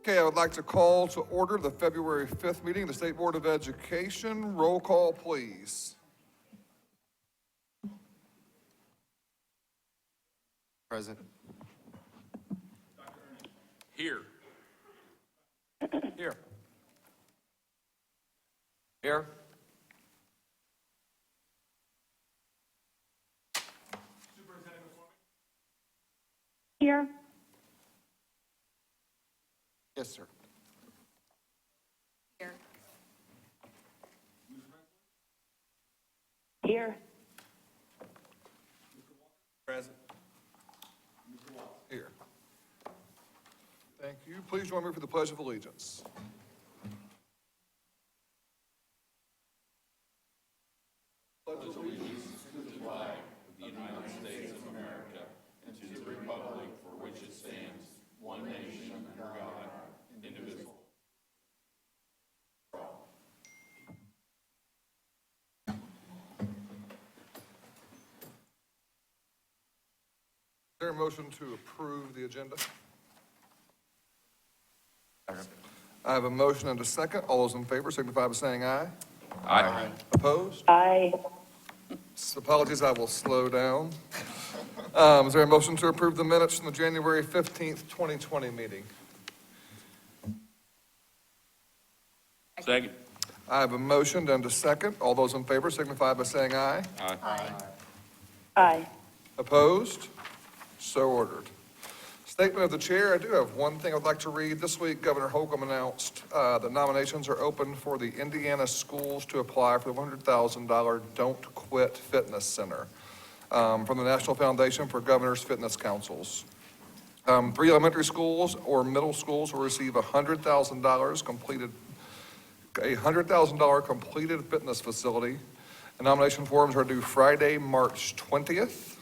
Okay, I would like to call to order the February 5th meeting of the State Board of Education. Roll call, please. Present. Here. Here. Here. Here. Yes, sir. Here. Here. Present. Here. Thank you. Please join me for the Pledge of Allegiance. Is there a motion to approve the agenda? I have a motion and a second. All those in favor signify by saying aye. Aye. Opposed? Aye. Apologies, I will slow down. Is there a motion to approve the minutes from the January 15th, 2020 meeting? Second. I have a motion and a second. All those in favor signify by saying aye. Aye. Aye. Opposed? So ordered. Statement of the chair. I do have one thing I'd like to read. This week, Governor Holcomb announced that nominations are open for the Indiana schools to apply for the $100,000 Don't Quit Fitness Center from the National Foundation for Governors Fitness Councils. 3 elementary schools or middle schools will receive $100,000 completed fitness facility. The nomination forms are due Friday, March 20th.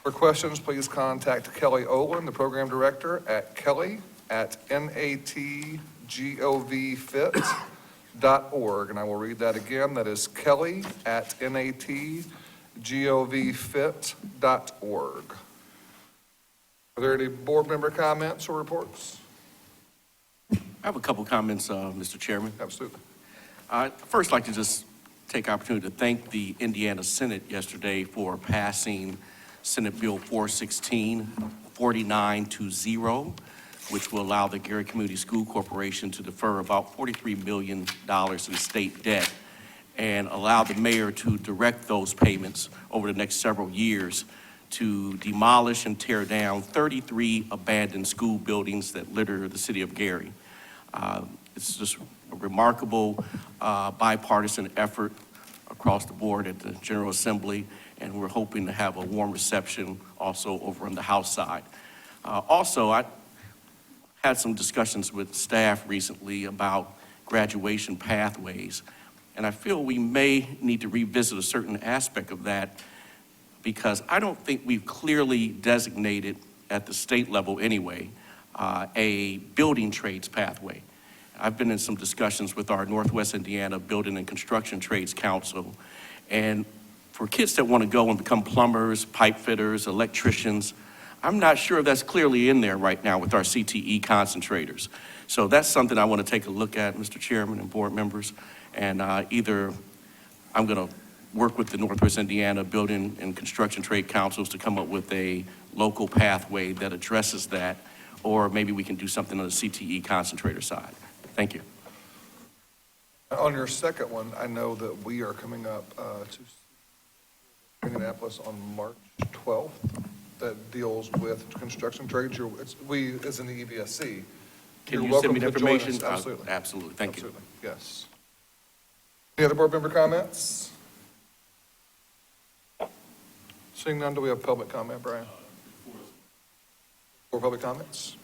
For questions, please contact Kelly Olin, the program director, at kelly@natgovfit.org. And I will read that again. That is kelly@natgovfit.org. Are there any board member comments or reports? I have a couple comments, Mr. Chairman. Absolutely. I'd first like to just take opportunity to thank the Indiana Senate yesterday for passing Senate Bill 416, 49-0, which will allow the Gary Community School Corporation to defer about $43 million in state debt and allow the mayor to direct those payments over the next several years to demolish and tear down 33 abandoned school buildings that litter the city of Gary. It's just a remarkable bipartisan effort across the board at the General Assembly, and we're hoping to have a warm reception also over on the House side. Also, I had some discussions with staff recently about graduation pathways, and I feel we may need to revisit a certain aspect of that because I don't think we've clearly designated at the state level anyway, a building trades pathway. I've been in some discussions with our Northwest Indiana Building and Construction Trades Council, and for kids that want to go and become plumbers, pipe fitters, electricians, I'm not sure that's clearly in there right now with our CTE concentrators. So that's something I want to take a look at, Mr. Chairman and board members, and either I'm going to work with the Northwest Indiana Building and Construction Trade Councils to come up with a local pathway that addresses that, or maybe we can do something on the CTE concentrator side. Thank you. On your second one, I know that we are coming up to Indianapolis on March 12th that deals with construction trades. We, as in the EBSC. Can you send me the information? Absolutely. Absolutely. Thank you. Yes. Any other board member comments? Seeing none, do we have public comment, Brian? For public comments?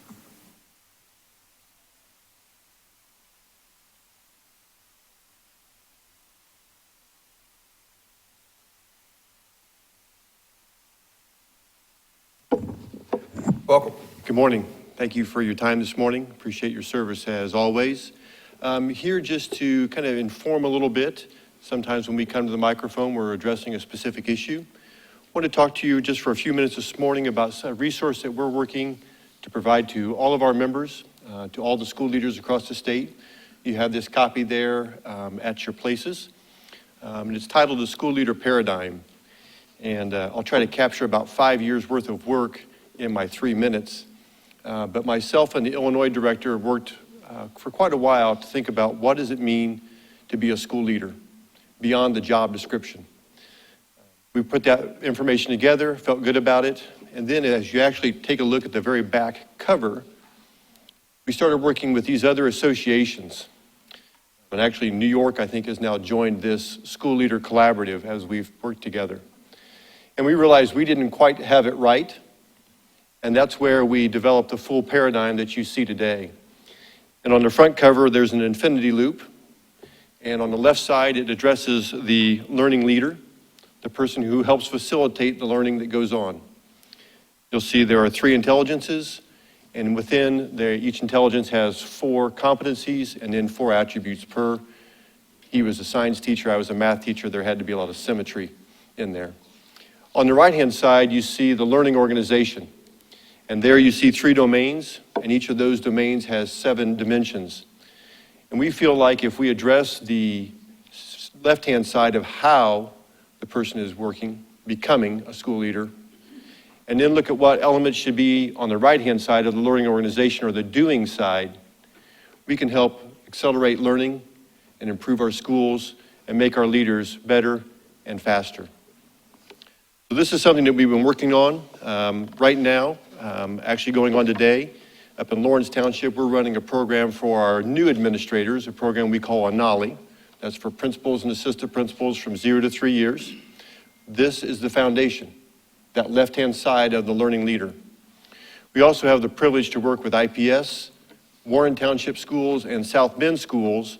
Welcome. Good morning. Thank you for your time this morning. Appreciate your service as always. Here just to kind of inform a little bit. Sometimes when we come to the microphone, we're addressing a specific issue. I want to talk to you just for a few minutes this morning about a resource that we're working to provide to all of our members to all the school leaders across the state. You have this copy there at your places. And it's titled The School Leader Paradigm. And I'll try to capture about 5 years' worth of work in my 3 minutes. But myself and the Illinois director worked for quite a while to think about what does it mean to be a school leader beyond the job description. We put that information together, felt good about it, and then as you actually take a look at the very back cover, we started working with these other associations. And actually, New York, I think, has now joined this School Leader Collaborative as we've worked together. And we realized we didn't quite have it right, and that's where we developed the full paradigm that you see today. And on the front cover, there's an infinity loop, and on the left side, it addresses the learning leader, the person who helps facilitate the learning that goes on. You'll see there are 3 intelligences, and within each intelligence has 4 competencies and then 4 attributes per. He was a science teacher, I was a math teacher. There had to be a lot of symmetry in there. On the right-hand side, you see the learning organization. And there you see 3 domains, and each of those domains has 7 dimensions. And we feel like if we address the left-hand side of how the person is working, becoming a school leader, and then look at what elements should be on the right-hand side of the learning organization or the doing side, we can help accelerate learning and improve our schools and make our leaders better and faster. So this is something that we've been working on right now, actually going on today. Up in Lawrence Township, we're running a program for our new administrators, a program we call ANALI. That's for principals and assistant principals from 0 to 3 years. This is the foundation, that left-hand side of the learning leader. We also have the privilege to work with IPS, Warren Township Schools, and South Bend Schools.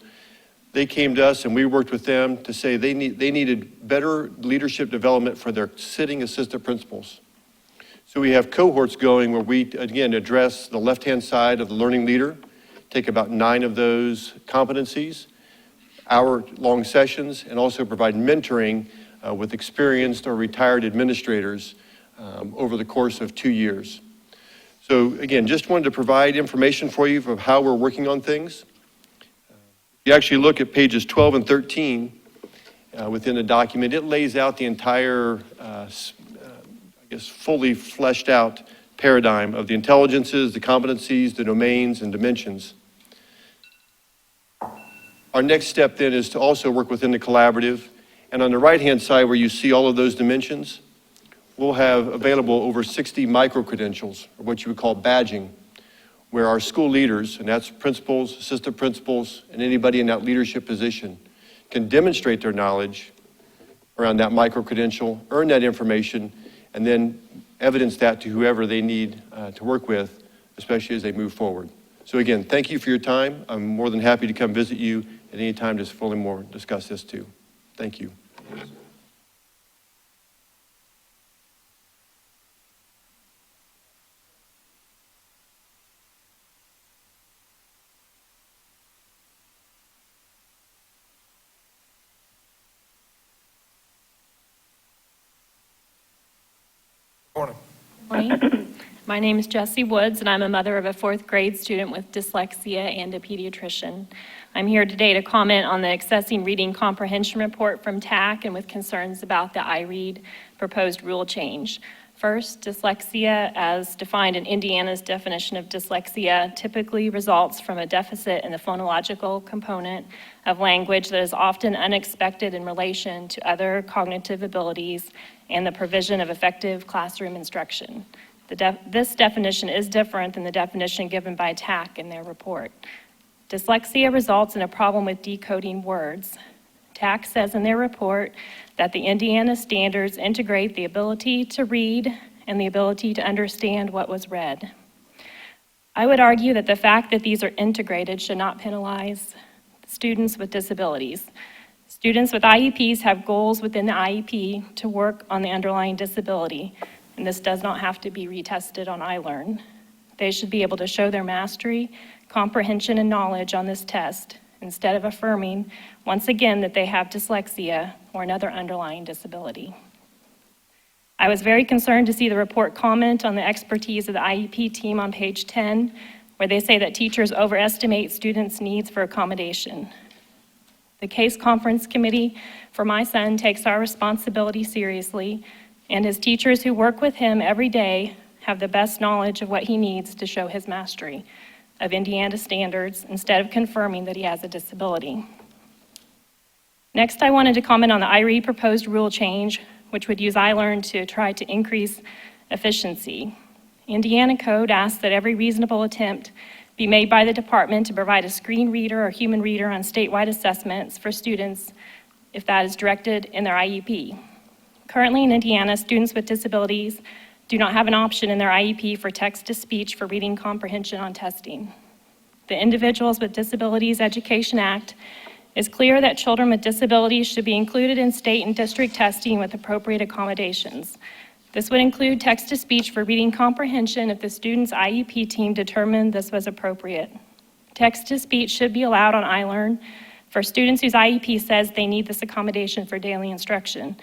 They came to us and we worked with them to say they needed better leadership development for their sitting assistant principals. So we have cohorts going where we, again, address the left-hand side of the learning leader, take about 9 of those competencies, hour-long sessions, and also provide mentoring with experienced or retired administrators over the course of 2 years. So again, just wanted to provide information for you of how we're working on things. If you actually look at pages 12 and 13 within the document, it lays out the entire, fully fleshed out paradigm of the intelligences, the competencies, the domains, and dimensions. Our next step then is to also work within the collaborative. And on the right-hand side where you see all of those dimensions, we'll have available over 60 micro-credentials, or what you would call badging, where our school leaders, and that's principals, assistant principals, and anybody in that leadership position, can demonstrate their knowledge around that micro-credential, earn that information, and then evidence that to whoever they need to work with, especially as they move forward. So again, thank you for your time. I'm more than happy to come visit you at any time to fully more discuss this too. Thank you. Morning. Morning. My name is Jessie Woods, and I'm a mother of a 4th grade student with dyslexia and a pediatrician. I'm here today to comment on the Accessing Reading Comprehension Report from TAC and with concerns about the iRead proposed rule change. First, dyslexia, as defined in Indiana's definition of dyslexia, typically results from a deficit in the phonological component of language that is often unexpected in relation to other cognitive abilities and the provision of effective classroom instruction. This definition is different than the definition given by TAC in their report. Dyslexia results in a problem with decoding words. TAC says in their report that the Indiana standards integrate the ability to read and the ability to understand what was read. I would argue that the fact that these are integrated should not penalize students with disabilities. Students with IEPs have goals within the IEP to work on the underlying disability, and this does not have to be retested on iLearn. They should be able to show their mastery, comprehension, and knowledge on this test instead of affirming, once again, that they have dyslexia or another underlying disability. I was very concerned to see the report comment on the expertise of the IEP team on page 10, where they say that teachers overestimate students' needs for accommodation. The Case Conference Committee for my son takes our responsibility seriously, and his teachers who work with him every day have the best knowledge of what he needs to show his mastery of Indiana standards instead of confirming that he has a disability. Next, I wanted to comment on the IREAD proposed rule change, which would use iLearn to try to increase efficiency. Indiana code asks that every reasonable attempt be made by the department to provide a screen reader or human reader on statewide assessments for students if that is directed in their IEP. Currently in Indiana, students with disabilities do not have an option in their IEP for text-to-speech for reading comprehension on testing. The Individuals with Disabilities Education Act is clear that children with disabilities should be included in state and district testing with appropriate accommodations. This would include text-to-speech for reading comprehension if the student's IEP team determined this was appropriate. Text-to-speech should be allowed on iLearn for students whose IEP says they need this accommodation for daily instruction.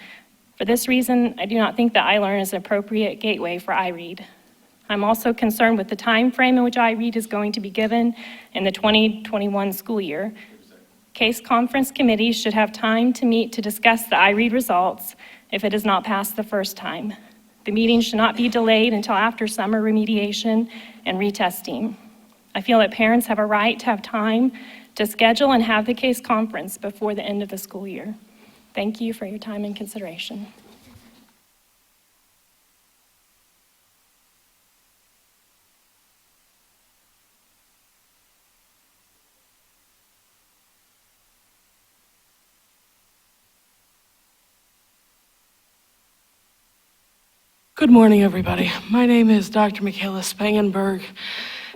For this reason, I do not think that iLearn is an appropriate gateway for iRead. I'm also concerned with the time frame in which iRead is going to be given in the 2021 school year. Case Conference Committee should have time to meet to discuss the iRead results if it is not passed the first time. The meeting should not be delayed until after summer remediation and retesting. I feel that parents have a right to have time to schedule and have the case conference before the end of the school year. Thank you for your time and consideration. Good morning, everybody. My name is Dr. Michaela Spangenberg,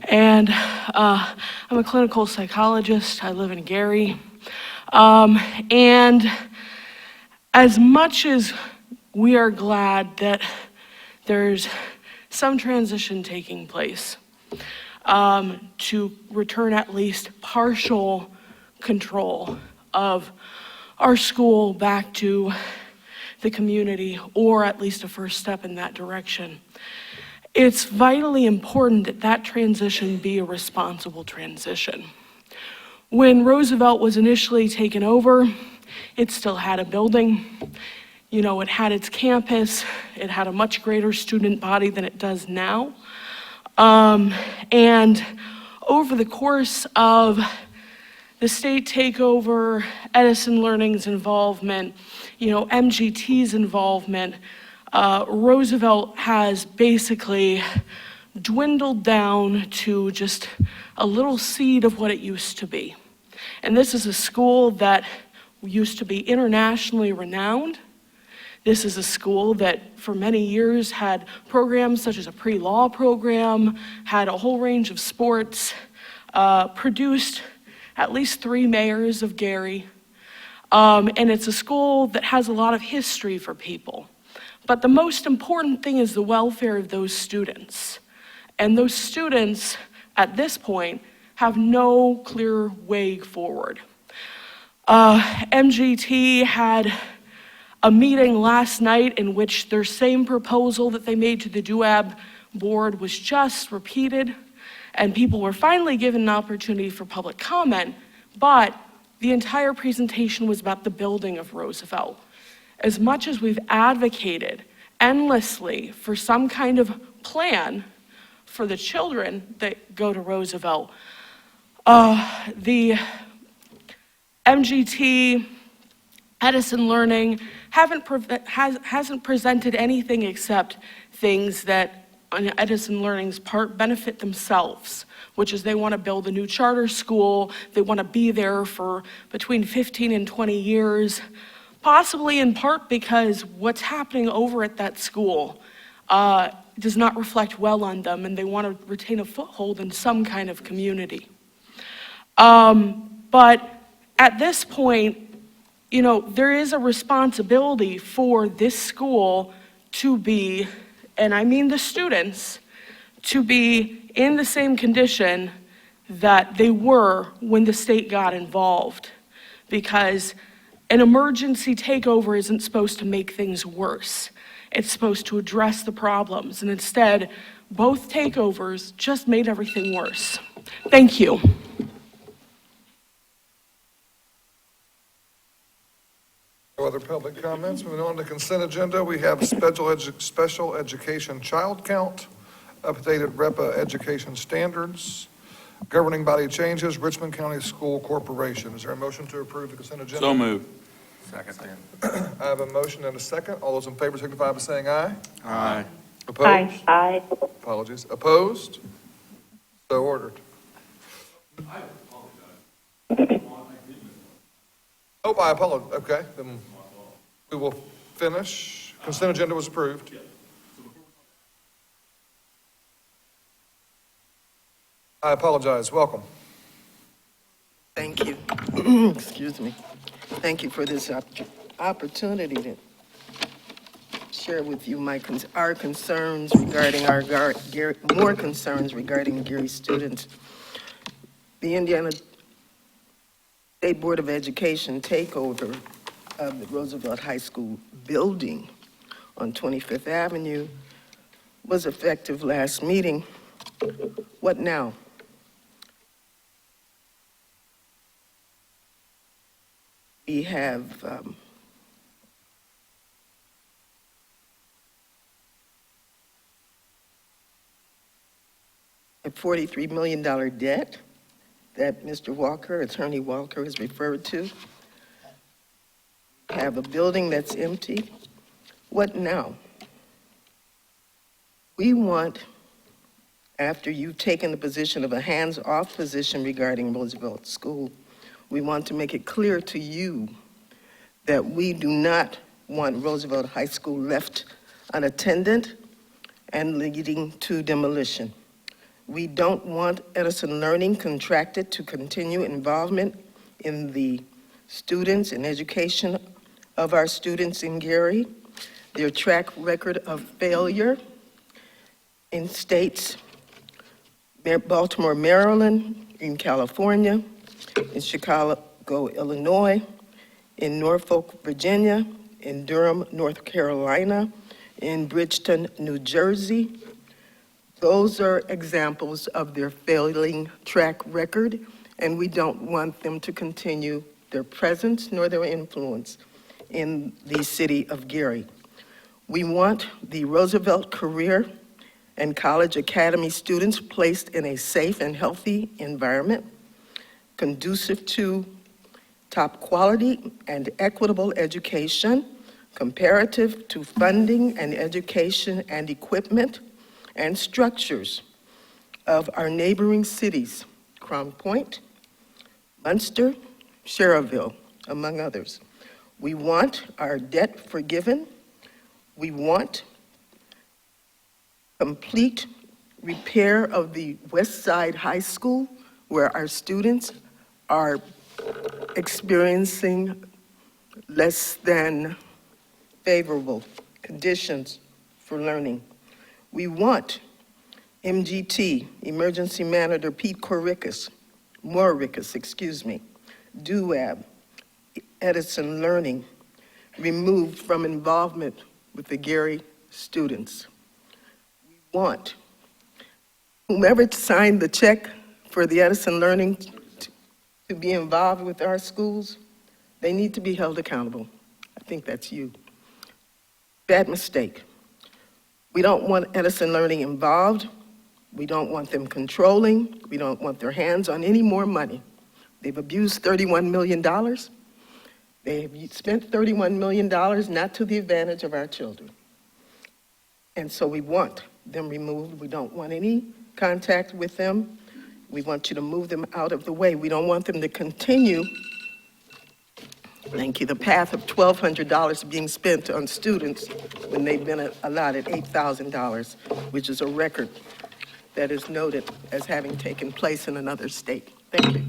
and I'm a clinical psychologist. I live in Gary. And as much as we are glad that there's some transition taking place to return at least partial control of our school back to the community, or at least a first step in that direction, it's vitally important that that transition be a responsible transition. When Roosevelt was initially taken over, it still had a building. You know, it had its campus. It had a much greater student body than it does now. And over the course of the state takeover, Edison Learning's involvement, MGT's involvement, Roosevelt has basically dwindled down to just a little seed of what it used to be. And this is a school that used to be internationally renowned. This is a school that for many years had programs such as a pre-law program, had a whole range of sports, produced at least 3 mayors of Gary. And it's a school that has a lot of history for people. But the most important thing is the welfare of those students. And those students, at this point, have no clear way forward. MGT had a meeting last night in which their same proposal that they made to the DUAB board was just repeated, and people were finally given an opportunity for public comment, but the entire presentation was about the building of Roosevelt. As much as we've advocated endlessly for some kind of plan for the children that go to Roosevelt, the MGT, Edison Learning hasn't presented anything except things that on Edison Learning's part benefit themselves, which is they want to build a new charter school, they want to be there for between 15 and 20 years, possibly in part because what's happening over at that school does not reflect well on them, and they want to retain a foothold in some kind of community. But at this point, there is a responsibility for this school to be, and I mean the students, to be in the same condition that they were when the state got involved. Because an emergency takeover isn't supposed to make things worse. it's supposed to address the problems. And instead, both takeovers just made everything worse. Thank you. No other public comments. Moving on to consent agenda, we have special education child count, updated REPA education standards, governing body changes, Richmond County School Corporation. Is there a motion to approve the consent agenda? So moved. Second. I have a motion and a second. All those in favor signify by saying aye. Aye. Opposed? Aye. Aye. Apologies. Opposed? So ordered. Oh, I apologize. Okay, then we will finish. Consent agenda was approved. I apologize. Welcome. Thank you. Excuse me. Thank you for this opportunity to share with you our concerns regarding more concerns regarding Gary students. The Indiana State Board of Education takeover of the Roosevelt High School building on 25th Avenue was effective last meeting. What now? We have a $43 million debt that Mr. Walker, Attorney Walker, has referred to. Have a building that's empty. What now? We want, after you've taken the position of a hands-off position regarding Roosevelt School, we want to make it clear to you that we do not want Roosevelt High School left unattended and leading to demolition. We don't want Edison Learning contracted to continue involvement in the students and education of our students in Gary. Their track record of failure in states, Baltimore, Maryland, in California, in Chicago, Illinois, in Norfolk, Virginia, in Durham, North Carolina, in Bridgeton, New Jersey. Those are examples of their failing track record, and we don't want them to continue their presence nor their influence in the city of Gary. We want the Roosevelt Career and College Academy students placed in a safe and healthy environment, conducive to top quality and equitable education, comparative to funding and education and equipment and structures of our neighboring cities, Crown Point, Munster, Sherrville, among others. We want our debt forgiven. We want complete repair of the West Side High School, where our students are experiencing less than favorable conditions for learning. We want MGT, Emergency Manager Pete Moricus, DUAB, Edison Learning, removed from involvement with the Gary students. We want whomever signed the check for the Edison Learning to be involved with our schools, they need to be held accountable. I think that's you. Bad mistake. We don't want Edison Learning involved. We don't want them controlling. We don't want their hands on any more money. They've abused $31 million. They have spent $31 million not to the advantage of our children. And so we want them removed. We don't want any contact with them. We want you to move them out of the way. We don't want them to continue, thank you, the path of $1,200 being spent on students when they've been allotted $8,000, which is a record that is noted as having taken place in another state. Thank you.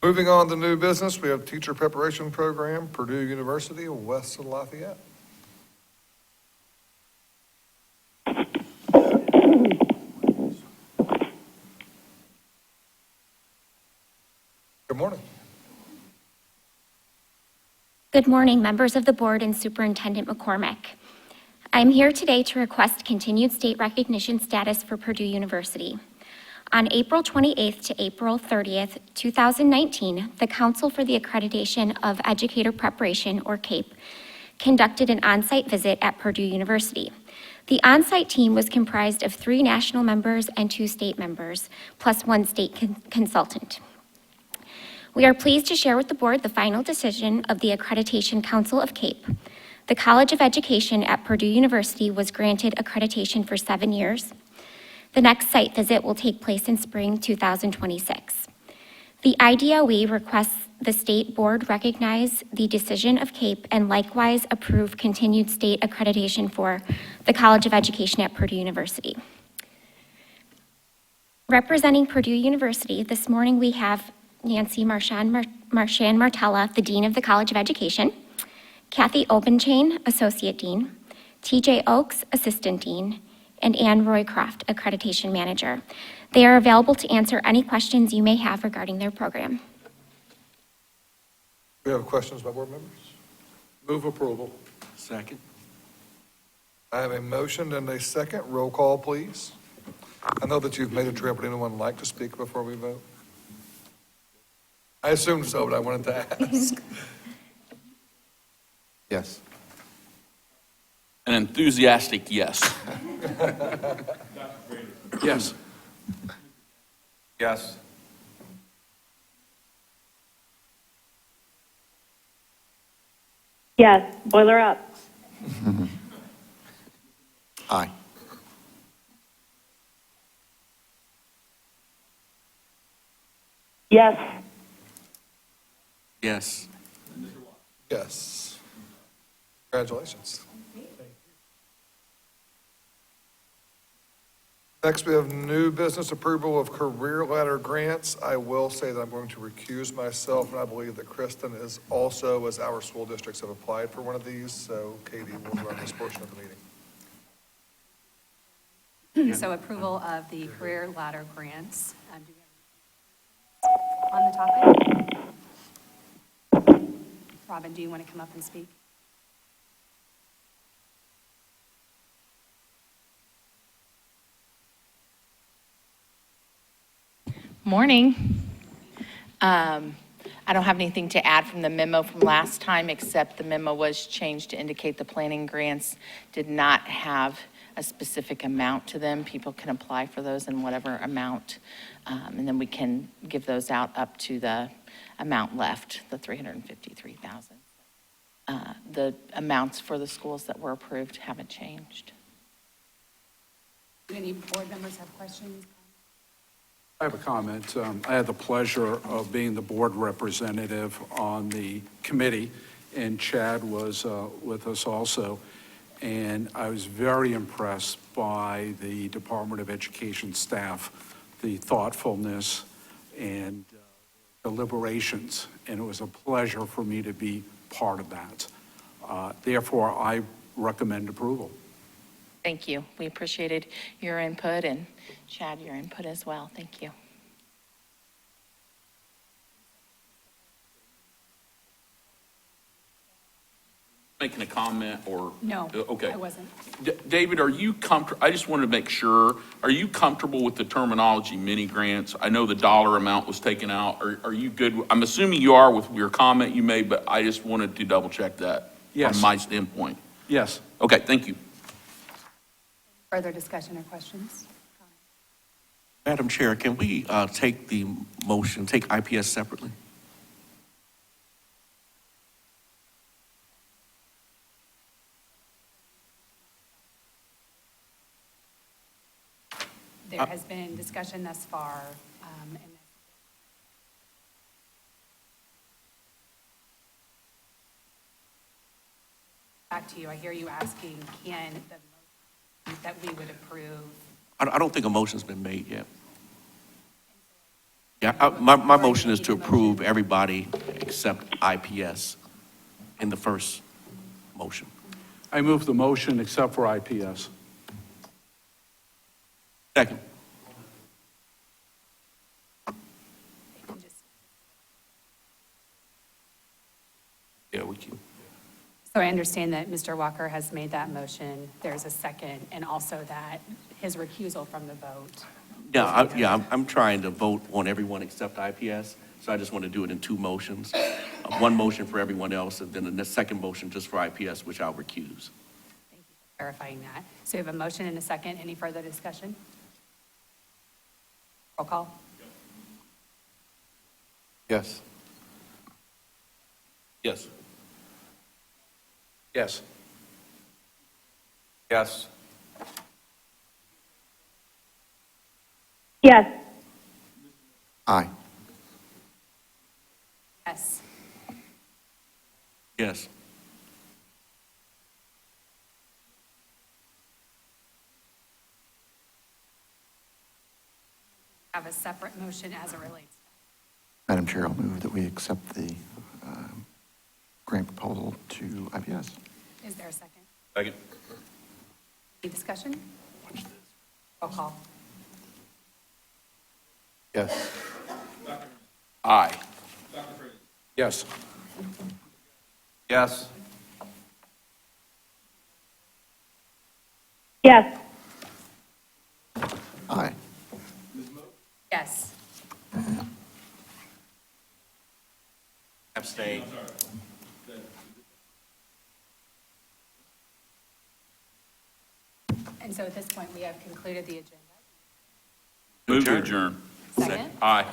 Moving on to new business, we have teacher preparation program, Purdue University, west of Lafayette. Good morning. Good morning, members of the board and Superintendent McCormick. I'm here today to request continued state recognition status for Purdue University. On April 28th to April 30th, 2019, the Council for the Accreditation of Educator Preparation, or CAPE, conducted an on-site visit at Purdue University. The on-site team was comprised of 3 national members and 2 state members, plus 1 state consultant. We are pleased to share with the board the final decision of the Accreditation Council of CAPE. The College of Education at Purdue University was granted accreditation for 7 years. The next site visit will take place in spring 2026. The IDOE requests the state board recognize the decision of CAPE and likewise approve continued state accreditation for the College of Education at Purdue University. Representing Purdue University, this morning we have Nancy Marchand Martella, the Dean of the College of Education, Kathy Obenchain, Associate Dean, TJ Oakes, Assistant Dean, and Ann Roycroft, Accreditation Manager. They are available to answer any questions you may have regarding their program. We have questions by board members? Move approval. Second. I have a motion and a second. Roll call, please. I know that you've made a trip. Would anyone like to speak before we vote? I assumed so, but I wanted to ask. Yes. An enthusiastic yes. Yes. Yes. Yes. Boiler up. Aye. Yes. Yes. Yes. Congratulations. Next, we have new business approval of career ladder grants. I will say that I'm going to recuse myself, and I believe that Kristen is also, as our school districts have applied for one of these, so Katie will run this portion of the meeting. So approval of the career ladder grants. Do we have on the topic? Robin, do you want to come up and speak? Morning. I don't have anything to add from the memo from last time, except the memo was changed to indicate the planning grants did not have a specific amount to them. People can apply for those in whatever amount, and then we can give those out up to the amount left, the $353,000. The amounts for the schools that were approved haven't changed. Do any board members have questions? I have a comment. I had the pleasure of being the board representative on the committee, and Chad was with us also. And I was very impressed by the Department of Education staff, the thoughtfulness and deliberations, and it was a pleasure for me to be part of that. Therefore, I recommend approval. Thank you. We appreciated your input, and Chad, your input as well. Thank you. Making a comment or? No, Okay. I wasn't. David, are you comfortable? I just wanted to make sure, are you comfortable with the terminology mini grants? I know the dollar amount was taken out. Are you good? I'm assuming you are with your comment you made, but I just wanted to double check that Yes. from my standpoint. Yes. Okay, thank you. Further discussion or questions? Madam Chair, can we take the motion, take IPS separately? There has been discussion thus far, and back to you. I hear you asking, can the motion that we would approve? I don't think a motion's been made yet. Yeah, my motion is to approve everybody except IPS in the first motion. I move the motion except for IPS. Second. Yeah, we can. So I understand that Mr. Walker has made that motion. There's a second, and also that his recusal from the vote. I'm trying to vote on everyone except IPS, so I just want to do it in two motions. One motion for everyone else, and then the second motion just for IPS, which I'll recuse. Thank you for clarifying that. So we have a motion and a second. Any further discussion? Roll call. Yes. Yes. Yes. Yes. Yes. Aye. Yes. Yes. Have a separate motion as it relates. Madam Chair, I'll move that we accept the grant proposal to IPS. Is there a second? Second. Any discussion? Roll call. Yes. Aye. Yes. Yes. Yes. Aye. Yes. Abstain. And so at this point, we have concluded the agenda. Move to adjourn. Second? Aye.